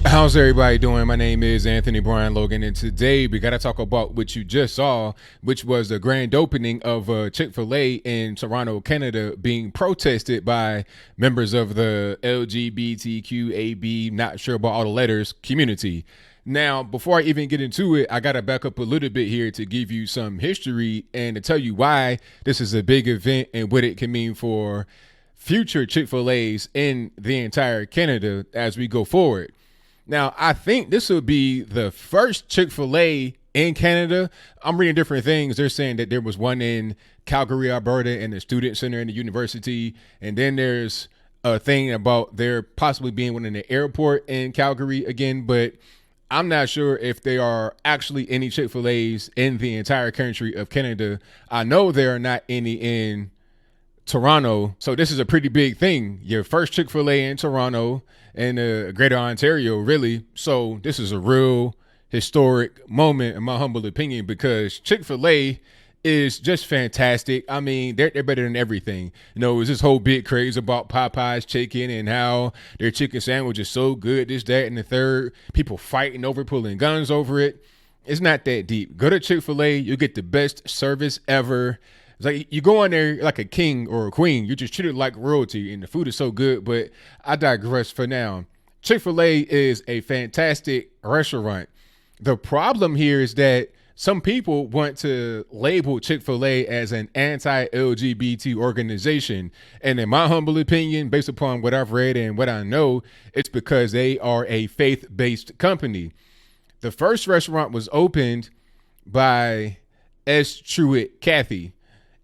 How's everybody doing? My name is Anthony Brian Logan, and today we got to talk about what you just saw, which was the grand opening of Chick-fil-A in Toronto, Canada, being protested by members of the LGBTQ, AB, not sure about all the letters, community. Now, before I even get into it, I got to back up a little bit here to give you some history and to tell you why this is a big event and what it can mean for future Chick-fil-A's in the entire Canada as we go forward. Now, I think this will be the first Chick-fil-A in Canada. I'm reading different things. They're saying that there was one in Calgary, Alberta, and the Student Center in the university. And then there's a thing about there possibly being one in the airport in Calgary again. But I'm not sure if there are actually any Chick-fil-A's in the entire country of Canada. I know there are not any in Toronto. So this is a pretty big thing. Your first Chick-fil-A in Toronto and Greater Ontario, really. So this is a real historic moment, in my humble opinion, because Chick-fil-A is just fantastic. I mean, they're better than everything. You know, it was this whole big craze about Popeye's chicken and how their chicken sandwich is so good, this, that, and the third. People fighting over, pulling guns over it. It's not that deep. Go to Chick-fil-A, you'll get the best service ever. It's like you go in there like a king or a queen. You're just treated like royalty, and the food is so good. But I digress for now. Chick-fil-A is a fantastic restaurant. The problem here is that some people want to label Chick-fil-A as an anti-LGBT organization. And in my humble opinion, based upon what I've read and what I know, it's because they are a faith-based company. The first restaurant was opened by Truett, Cathy.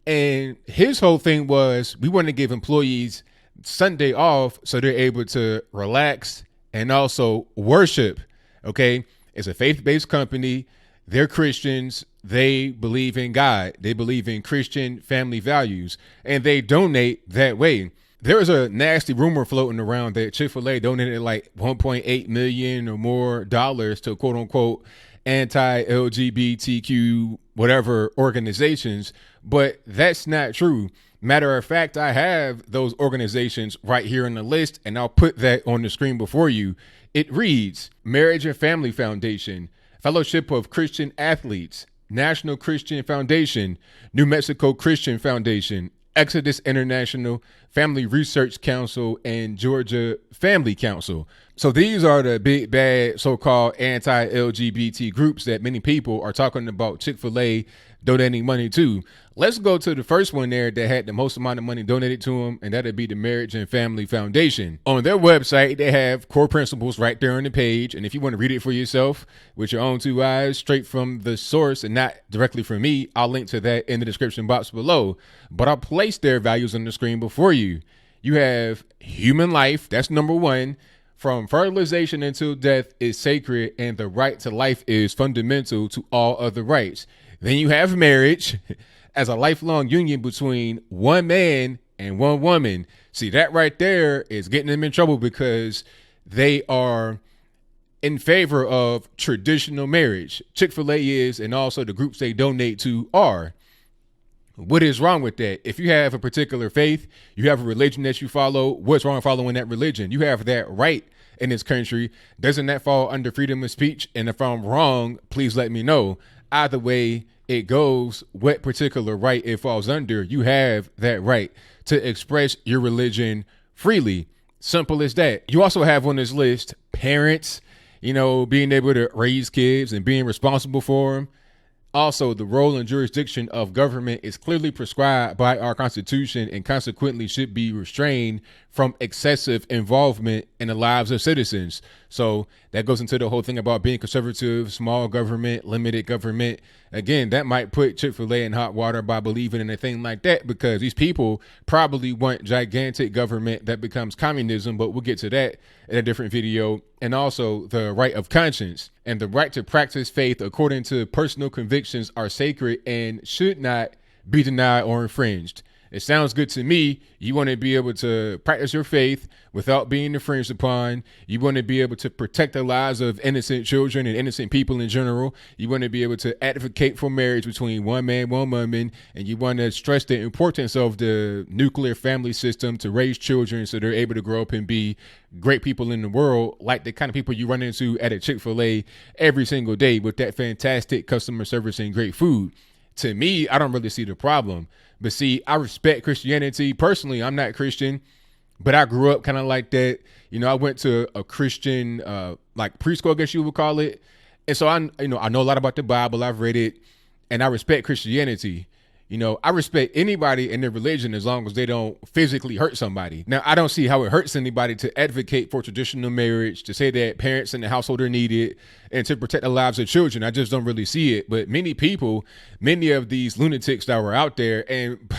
And his whole thing was we want to give employees Sunday off so they're able to relax and also worship. Okay. It's a faith-based company. They're Christians. They believe in God. They believe in Christian family values, and they donate that way. There was a nasty rumor floating around that Chick-fil-A donated like $1.8 million or more to quote unquote anti-LGBTQ whatever organizations, but that's not true. Matter of fact, I have those organizations right here on the list, and I'll put that on the screen before you. It reads: Marriage and Family Foundation, Fellowship of Christian Athletes, National Christian Foundation, New Mexico Christian Foundation, Exodus International, Family Research Council, and Georgia Family Council. So these are the big bad so-called anti-LGBT groups that many people are talking about Chick-fil-A donating money to. Let's go to the first one there that had the most amount of money donated to them, and that'd be the Marriage and Family Foundation. On their website, they have core principles right there on the page, and if you want to read it for yourself with your own two eyes, straight from the source and not directly from me, I'll link to that in the description box below. But I'll place their values on the screen before you. You have human life, that's number one. From fertilization until death is sacred, and the right to life is fundamental to all other rights. Then you have marriage as a lifelong union between one man and one woman. See, that right there is getting them in trouble because they are in favor of traditional marriage. Chick-fil-A is, and also the groups they donate to are. What is wrong with that? If you have a particular faith, you have a religion that you follow, what's wrong following that religion? You have that right in this country. Doesn't that fall under freedom of speech? And if I'm wrong, please let me know. Either way it goes, what particular right it falls under, you have that right to express your religion freely. Simple as that. You also have on this list parents, being able to raise kids and being responsible for them. Also, the role and jurisdiction of government is clearly prescribed by our Constitution and consequently should be restrained from excessive involvement in the lives of citizens. So that goes into the whole thing about being conservative, small government, limited government. Again, that might put Chick-fil-A in hot water by believing in a thing like that, because these people probably want gigantic government that becomes communism, but we'll get to that in a different video. And also the right of conscience and the right to practice faith according to personal convictions are sacred and should not be denied or infringed. It sounds good to me. You want to be able to practice your faith without being infringed upon. You want to be able to protect the lives of innocent children and innocent people in general. You want to be able to advocate for marriage between one man, one woman. And you want to stress the importance of the nuclear family system to raise children so they're able to grow up and be great people in the world, like the kind of people you run into at a Chick-fil-A every single day with that fantastic customer service and great food. To me, I don't really see the problem. But see, I respect Christianity. Personally, I'm not Christian, but I grew up kind of like that. You know, I went to a Christian, like preschool, I guess you would call it. And so I know a lot about the Bible. I've read it, and I respect Christianity. You know, I respect anybody in their religion as long as they don't physically hurt somebody. Now, I don't see how it hurts anybody to advocate for traditional marriage, to say that parents in the household are needed, and to protect the lives of children. I just don't really see it. But many people, many of these lunatics that were out there, and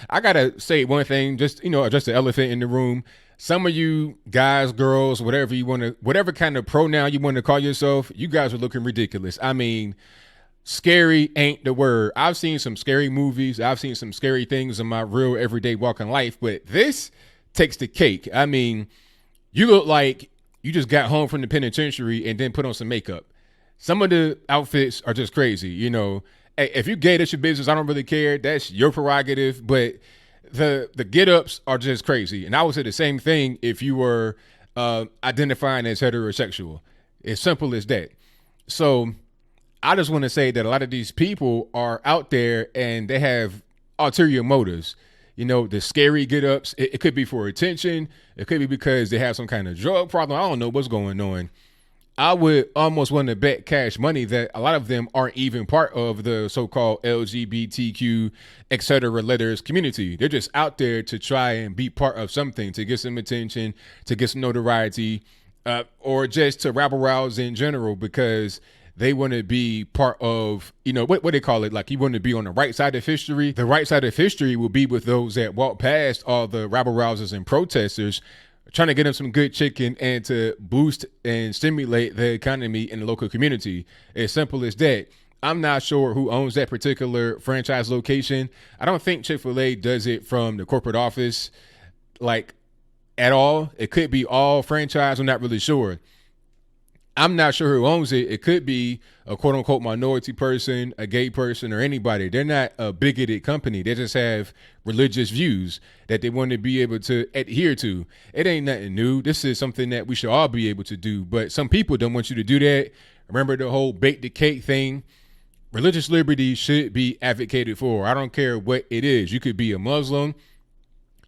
I got to say one thing, just, address the elephant in the room. Some of you guys, girls, whatever kind of pronoun you want to call yourself, you guys are looking ridiculous. I mean, scary ain't the word. I've seen some scary movies. I've seen some scary things in my real everyday walking life, but this takes the cake. I mean, you look like you just got home from the penitentiary and then put on some makeup. Some of the outfits are just crazy. You know, if you gay, that's your business. I don't really care. That's your prerogative, but the get-ups are just crazy. And I would say the same thing if you were identifying as heterosexual. As simple as that. So I just want to say that a lot of these people are out there and they have ulterior motives. You know, the scary get-ups, it could be for attention. It could be because they have some kind of drug problem. I don't know what's going on. I would almost want to bet cash money that a lot of them aren't even part of the so-called LGBTQ, et cetera, letters community. They're just out there to try and be part of something, to get some attention, to get some notoriety, or just to rabble rouse in general, because they want to be part of, what they call it, like you want to be on the right side of history. The right side of history will be with those that walk past all the rabble rousers and protesters, trying to get them some good chicken and to boost and stimulate the economy in the local community. As simple as that. I'm not sure who owns that particular franchise location. I don't think Chick-fil-A does it from the corporate office, like, at all. It could be all franchise. I'm not really sure. I'm not sure who owns it. It could be a quote unquote minority person, a gay person, or anybody. They're not a bigoted company. They just have religious views that they want to be able to adhere to. It ain't nothing new. This is something that we should all be able to do. But some people don't want you to do that. Remember the whole bake the cake thing? Religious liberty should be advocated for. I don't care what it is. You could be a Muslim.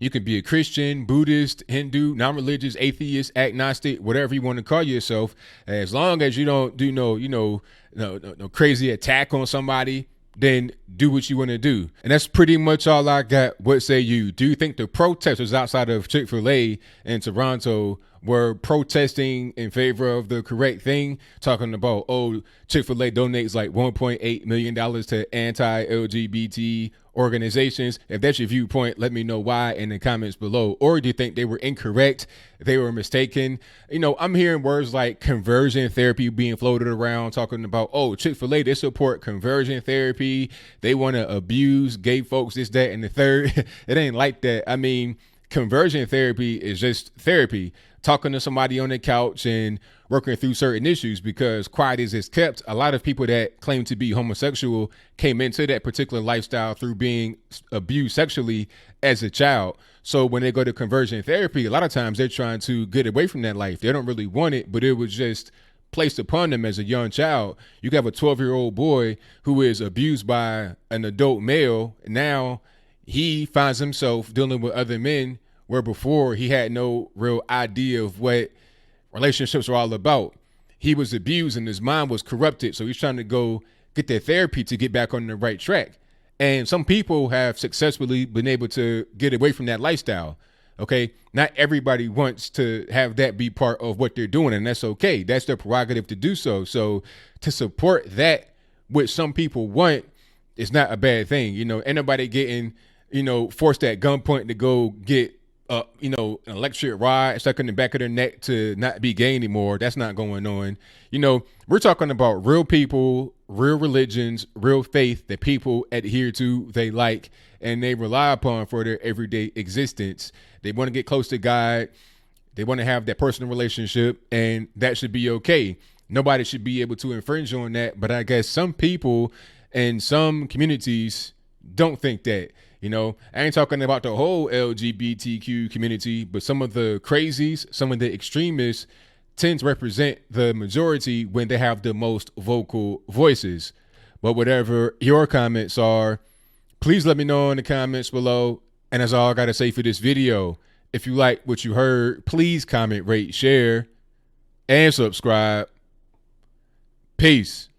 You can be a Christian, Buddhist, Hindu, non-religious, atheist, agnostic, whatever you want to call yourself. As long as you don't do no crazy attack on somebody, then do what you want to do. And that's pretty much all I got. What say you? Do you think the protesters outside of Chick-fil-A in Toronto were protesting in favor of the correct thing? Talking about, Chick-fil-A donates like $1.8 million to anti-LGBT organizations. If that's your viewpoint, let me know why in the comments below. Or do you think they were incorrect? They were mistaken? I'm hearing words like conversion therapy being floated around, talking about, Chick-fil-A, they support conversion therapy. They want to abuse gay folks, this, that, and the third. It ain't like that. I mean, conversion therapy is just therapy, talking to somebody on the couch and working through certain issues, because quiet as it's kept, a lot of people that claim to be homosexual came into that particular lifestyle through being abused sexually as a child. So when they go to conversion therapy, a lot of times they're trying to get away from that life. They don't really want it, but it was just placed upon them as a young child. You have a 12-year-old boy who is abused by an adult male. Now he finds himself dealing with other men, where before he had no real idea of what relationships are all about. He was abused and his mind was corrupted. So he's trying to go get that therapy to get back on the right track. And some people have successfully been able to get away from that lifestyle. Okay, not everybody wants to have that be part of what they're doing, and that's okay. That's their prerogative to do so. So to support that, which some people want, is not a bad thing. Anybody getting, forced at gunpoint to go get, an electric rod stuck in the back of their neck to not be gay anymore. That's not going on. We're talking about real people, real religions, real faith that people adhere to, they like, and they rely upon for their everyday existence. They want to get close to God. They want to have that personal relationship, and that should be okay. Nobody should be able to infringe on that. But I guess some people and some communities don't think that. I ain't talking about the whole LGBTQ community, but some of the crazies, some of the extremists tend to represent the majority when they have the most vocal voices. But whatever your comments are, please let me know in the comments below. And that's all I got to say for this video. If you like what you heard, please comment, rate, share, and subscribe. Peace.